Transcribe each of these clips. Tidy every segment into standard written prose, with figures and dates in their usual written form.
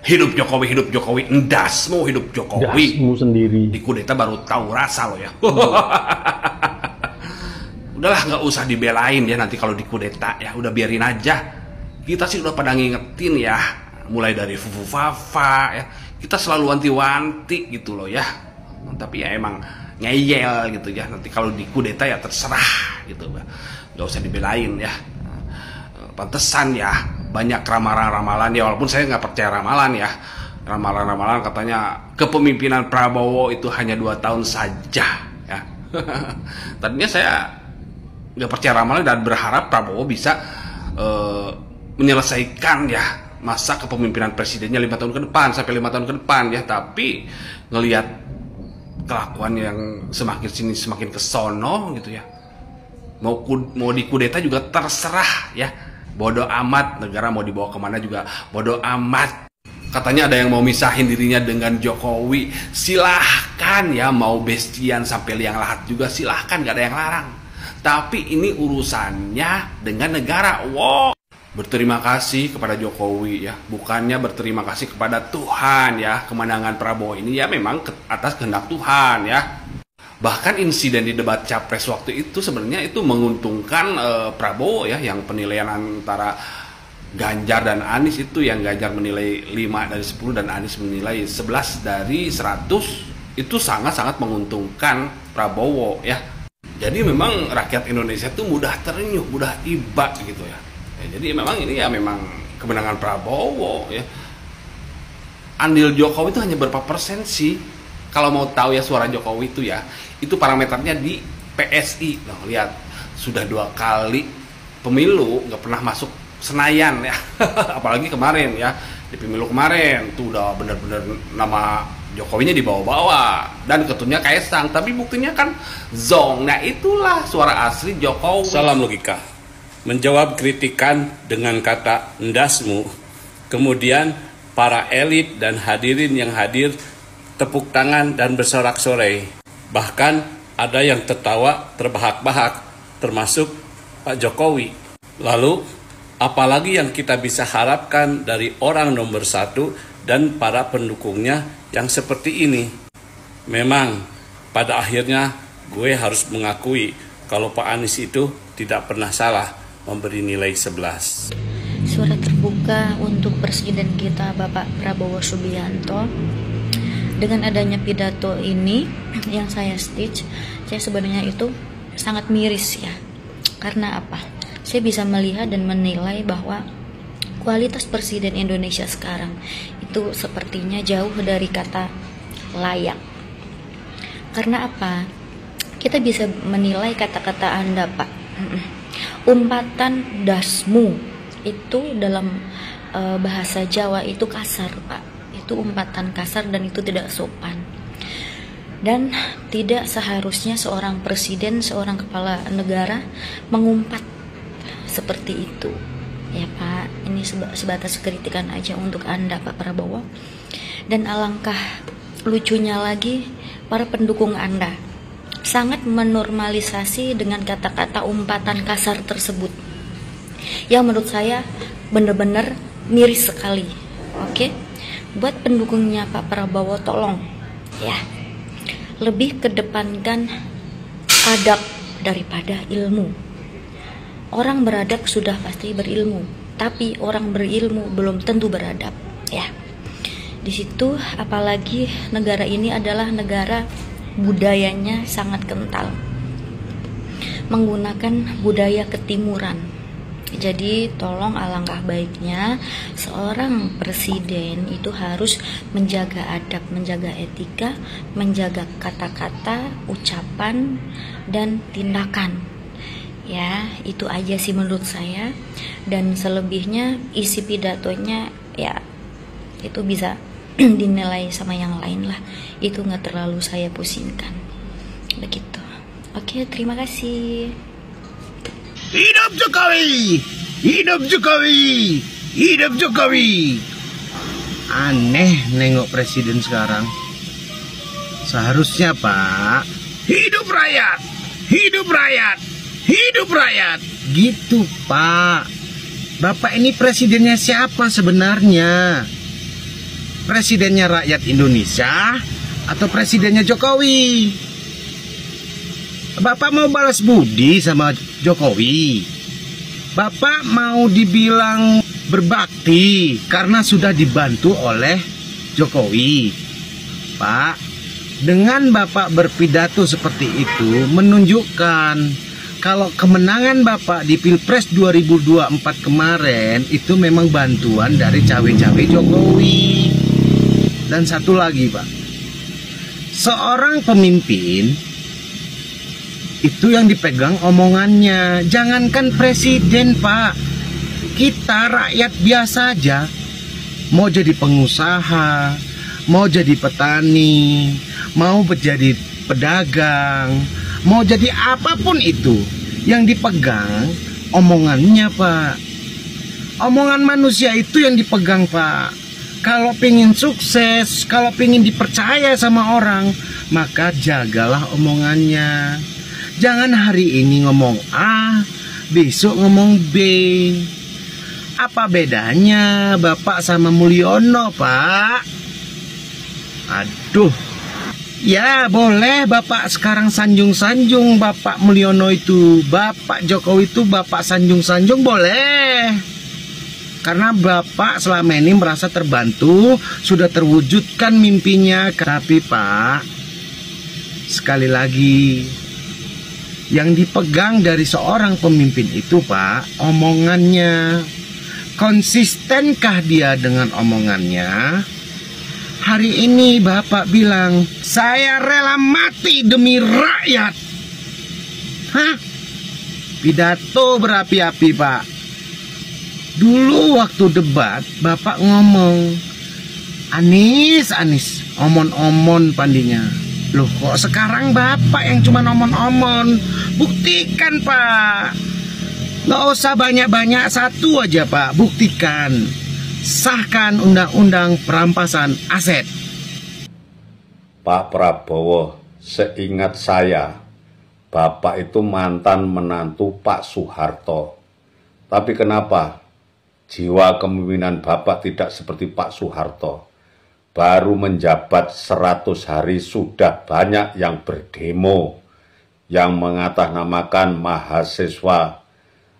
Hidup Jokowi, endasmu hidup Jokowi. Dasmu sendiri. Di kudeta baru tahu rasa lo ya. Udahlah, nggak usah dibelain ya nanti kalau di kudeta ya, udah biarin aja. Kita sih udah pada ngingetin ya, mulai dari Fufu Fafa ya, kita selalu wanti-wanti gitu loh ya. Tapi ya emang ngeyel gitu ya, nanti kalau di kudeta ya terserah gitu, nggak usah dibelain ya. Pantesan ya banyak ramalan-ramalan ya, walaupun saya nggak percaya ramalan ya. Ramalan-ramalan katanya kepemimpinan Prabowo itu hanya 2 tahun saja ya. Tadinya saya nggak percaya ramalan dan berharap Prabowo bisa menyelesaikan ya masa kepemimpinan presidennya 5 tahun ke depan sampai 5 tahun ke depan ya. Tapi ngelihat kelakuan yang semakin sini semakin kesono gitu ya, mau dikudeta juga terserah ya, bodoh amat. Negara mau dibawa kemana juga bodoh amat. Katanya ada yang mau misahin dirinya dengan Jokowi, silahkan ya, mau bestian sampai liang lahat juga silahkan, gak ada yang larang. Tapi ini urusannya dengan negara. Wow, berterima kasih kepada Jokowi ya, bukannya berterima kasih kepada Tuhan ya. Kemenangan Prabowo ini ya memang atas kehendak Tuhan ya. Bahkan insiden di debat capres waktu itu sebenarnya itu menguntungkan Prabowo ya, yang penilaian antara Ganjar dan Anies itu yang Ganjar menilai 5 dari 10 dan Anies menilai 11 dari 100, itu sangat-sangat menguntungkan Prabowo ya. Jadi memang rakyat Indonesia itu mudah terenyuh, mudah iba gitu ya. Jadi memang ini ya memang kemenangan Prabowo ya. Andil Jokowi itu hanya berapa persen sih? Kalau mau tahu ya suara Jokowi itu ya, itu parameternya di PSI. Nah, lihat sudah 2 kali pemilu nggak pernah masuk Senayan ya. Apalagi kemarin ya, di pemilu kemarin tuh udah bener-bener nama Jokowinya dibawa-bawa dan ketumnya Kaisang, tapi buktinya kan zong. Nah itulah suara asli Jokowi. Salam logika. Menjawab kritikan dengan kata endasmu, kemudian para elit dan hadirin yang hadir tepuk tangan dan bersorak-sorai. Bahkan ada yang tertawa terbahak-bahak, termasuk Pak Jokowi. Lalu, apalagi yang kita bisa harapkan dari orang nomor 1 dan para pendukungnya yang seperti ini? Memang, pada akhirnya gue harus mengakui kalau Pak Anies itu tidak pernah salah memberi nilai 11. Surat terbuka untuk Presiden kita Bapak Prabowo Subianto. Dengan adanya pidato ini yang saya stitch, saya sebenarnya itu sangat miris ya. Karena apa? Saya bisa melihat dan menilai bahwa kualitas Presiden Indonesia sekarang itu sepertinya jauh dari kata layak. Karena apa? Kita bisa menilai kata-kata Anda, Pak. Umpatan dasmu itu dalam bahasa Jawa itu kasar, Pak. Itu umpatan kasar dan itu tidak sopan. Dan tidak seharusnya seorang presiden, seorang kepala negara mengumpat seperti itu. Ya Pak, ini sebatas kritikan aja untuk Anda Pak Prabowo. Dan alangkah lucunya lagi, para pendukung Anda sangat menormalisasi dengan kata-kata umpatan kasar tersebut, yang menurut saya benar-benar miris sekali. Oke? Buat pendukungnya Pak Prabowo, tolong ya, lebih kedepankan adab daripada ilmu. Orang beradab sudah pasti berilmu, tapi orang berilmu belum tentu beradab ya. Di situ apalagi negara ini adalah negara budayanya sangat kental, menggunakan budaya ketimuran. Jadi tolong alangkah baiknya seorang presiden itu harus menjaga adab, menjaga etika, menjaga kata-kata, ucapan, dan tindakan. Ya, itu aja sih menurut saya. Dan selebihnya isi pidatonya ya itu bisa dinilai sama yang lain lah. Itu nggak terlalu saya pusingkan. Begitu. Oke, terima kasih. Hidup Jokowi! Hidup Jokowi! Hidup Jokowi! Aneh nengok presiden sekarang. Seharusnya Pak, hidup rakyat! Hidup rakyat! Hidup rakyat! Gitu Pak. Bapak ini presidennya siapa sebenarnya? presidennya rakyat Indonesia atau presidennya Jokowi? Bapak mau balas budi sama Jokowi? Bapak mau dibilang berbakti karena sudah dibantu oleh Jokowi? Pak, dengan Bapak berpidato seperti itu menunjukkan kalau kemenangan Bapak di Pilpres 2024 kemarin itu memang bantuan dari cawe-cawe Jokowi. Dan satu lagi, Pak, seorang pemimpin itu yang dipegang omongannya. Jangankan presiden, Pak, kita rakyat biasa aja, mau jadi pengusaha, mau jadi petani, mau menjadi pedagang, mau jadi apapun itu, yang dipegang omongannya, Pak. Omongan manusia itu yang dipegang, Pak. Kalau pengen sukses, kalau pengen dipercaya sama orang, maka jagalah omongannya. Jangan hari ini ngomong A, besok ngomong B. Apa bedanya Bapak sama Mulyono, Pak? Aduh. Ya boleh Bapak sekarang sanjung-sanjung Bapak Mulyono itu, Bapak Jokowi itu Bapak sanjung-sanjung boleh. Karena Bapak selama ini merasa terbantu, sudah terwujudkan mimpinya. Tapi Pak, sekali lagi, yang dipegang dari seorang pemimpin itu, Pak, omongannya. Konsistenkah dia dengan omongannya? Hari ini Bapak bilang, saya rela mati demi rakyat. Hah? Pidato berapi-api, Pak. Dulu waktu debat, Bapak ngomong, Anies, omon-omon pandinya. Loh kok sekarang Bapak yang cuma omon-omon? Buktikan, Pak. Nggak usah banyak-banyak, satu aja, Pak. Buktikan. Sahkan undang-undang perampasan aset. Pak Prabowo, seingat saya, Bapak itu mantan menantu Pak Soeharto. Tapi kenapa jiwa kepemimpinan Bapak tidak seperti Pak Soeharto? Baru menjabat 100 hari sudah banyak yang berdemo, yang mengatasnamakan mahasiswa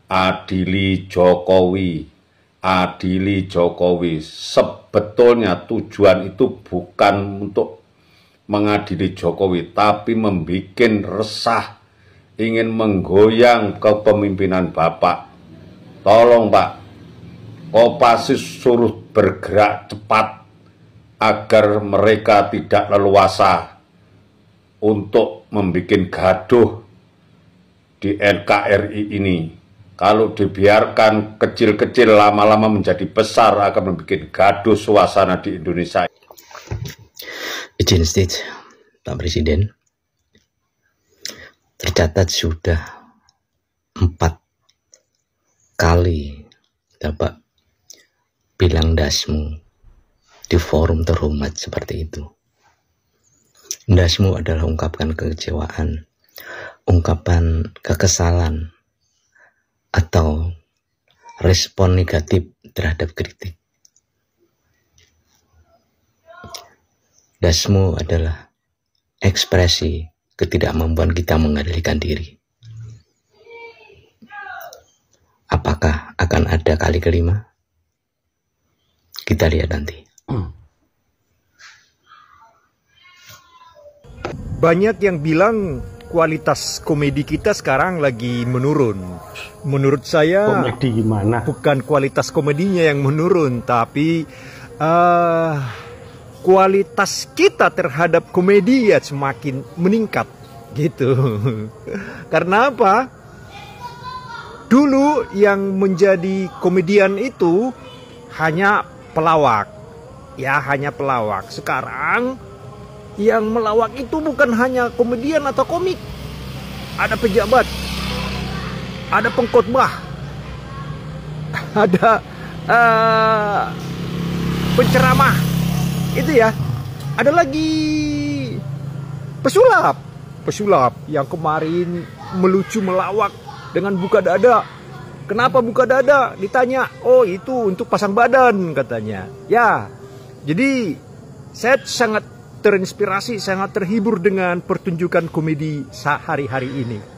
adili Jokowi. Adili Jokowi. Sebetulnya tujuan itu bukan untuk mengadili Jokowi, tapi membuat resah, ingin menggoyang kepemimpinan Bapak. Tolong, Pak, Kopassus suruh bergerak cepat agar mereka tidak leluasa untuk membuat gaduh di NKRI ini. Kalau dibiarkan kecil-kecil lama-lama menjadi besar akan membuat gaduh suasana di Indonesia. Izin state, Pak Presiden, tercatat sudah 4 kali Bapak bilang dasmu di forum terhormat seperti itu. Dasmu adalah ungkapan kekecewaan, ungkapan kekesalan, atau respon negatif terhadap kritik. Dasmu adalah ekspresi ketidakmampuan kita mengendalikan diri. Apakah akan ada kali kelima? Kita lihat nanti. Banyak yang bilang kualitas komedi kita sekarang lagi menurun. Menurut saya, komedi gimana? Bukan kualitas komedinya yang menurun, tapi kualitas kita terhadap komedi ya semakin meningkat gitu. Karena apa? Dulu yang menjadi komedian itu hanya pelawak. Ya, hanya pelawak. Sekarang yang melawak itu bukan hanya komedian atau komik. Ada pejabat, ada pengkhotbah, ada penceramah, itu ya. Ada lagi pesulap yang kemarin melucu melawak dengan buka dada. Kenapa buka dada? Ditanya, oh itu untuk pasang badan katanya. Ya, jadi Saya sangat terinspirasi, sangat terhibur dengan pertunjukan komedi hari-hari ini.